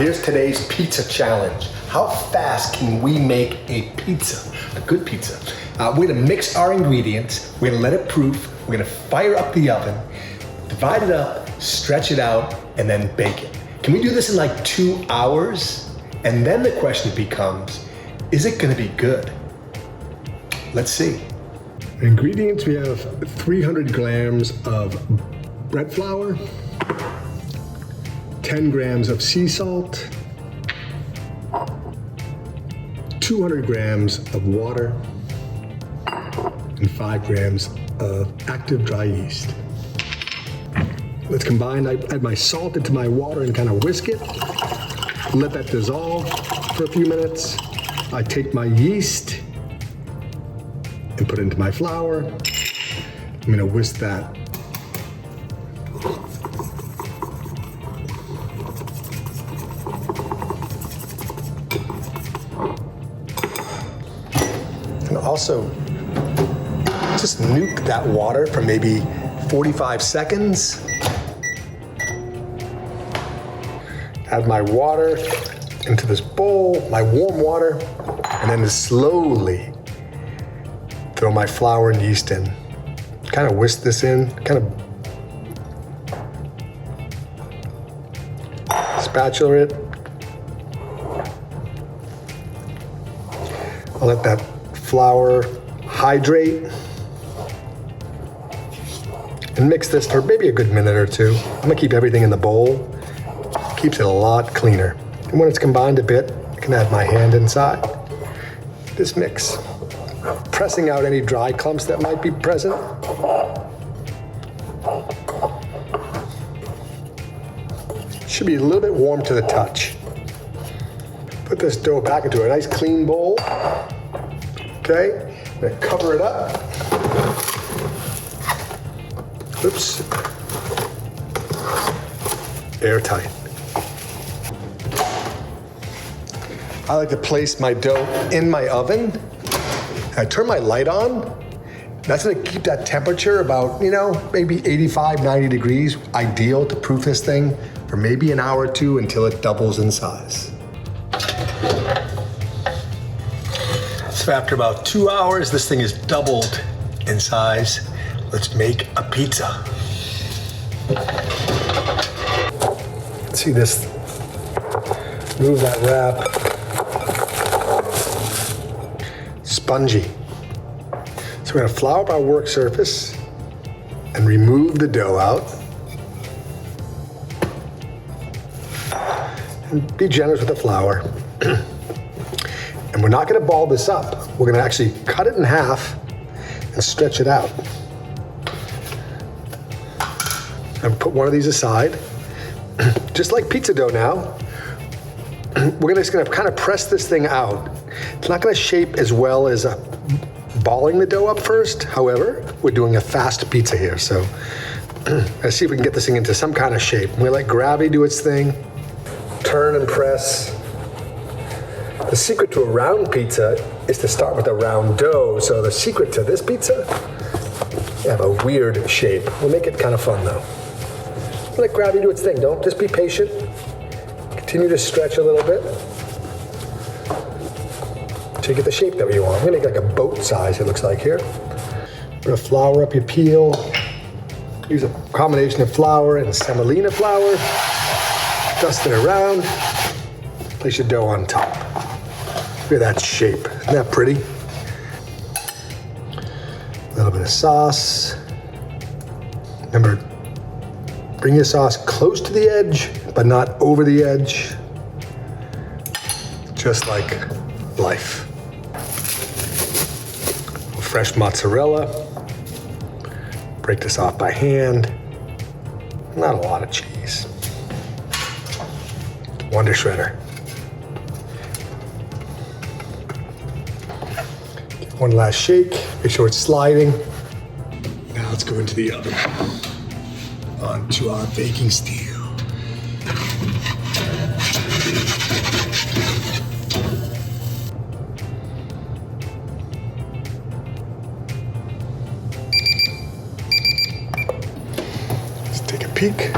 here's today's pizza challenge. How fast can we make a pizza, a good pizza? We're gonna mix our ingredients, we're gonna let it proof, we're gonna fire up the oven, divide it up, stretch it out, and then bake it. Can we do this in like 2 hours? And then the question becomes, is it gonna be good? Let's see. Ingredients, we have 300 grams of bread flour, 10 grams of sea salt, 200 grams of water, and 5 grams of active dry yeast. Let's combine. I add my salt into my water and kind of whisk it. Let that dissolve for a few minutes. I take my yeast and put it into my flour. I'm gonna whisk that. And also just nuke that water for maybe 45 seconds. Add my water into this bowl, my warm water, and then slowly throw my flour and yeast in. Kind of whisk this in, kind of spatula it. I'll let that flour hydrate and mix this for maybe a good minute or two. I'm gonna keep everything in the bowl. Keeps it a lot cleaner. And when it's combined a bit, I can add my hand inside this mix, pressing out any dry clumps that might be present. Should be a little bit warm to the touch. Put this dough back into a nice clean bowl. Okay, I'm gonna cover it up. Oops. Airtight. I like to place my dough in my oven. I turn my light on. That's gonna keep that temperature about, maybe 85, 90 degrees. Ideal to proof this thing for maybe an hour or two until it doubles in size. So after about 2 hours, this thing is doubled in size. Let's make a pizza. See this, move that wrap. Spongy. So we're gonna flour up our work surface and remove the dough out. And be generous with the flour. And we're not gonna ball this up. We're gonna actually cut it in half and stretch it out. And put one of these aside. Just like pizza dough now, we're just gonna kind of press this thing out. It's not gonna shape as well as balling the dough up first. However, we're doing a fast pizza here, so let's see if we can get this thing into some kind of shape. I'm gonna let gravity do its thing. Turn and press. The secret to a round pizza is to start with a round dough. So the secret to this pizza, you have a weird shape. We'll make it kind of fun though. Let gravity do its thing. Don't just be patient. Continue to stretch a little bit until you get the shape that we want. I'm gonna make like a boat size, it looks like here. We're gonna flour up your peel. Use a combination of flour and semolina flour. Dust it around. Place your dough on top. Look at that shape. Isn't that pretty? A little bit of sauce. Remember, bring your sauce close to the edge, but not over the edge. Just like life. Fresh mozzarella. Break this off by hand. Not a lot of cheese. Wonder Shredder. One last shake. Make sure it's sliding. Now let's go into the oven. Onto our baking steel. Let's take a peek.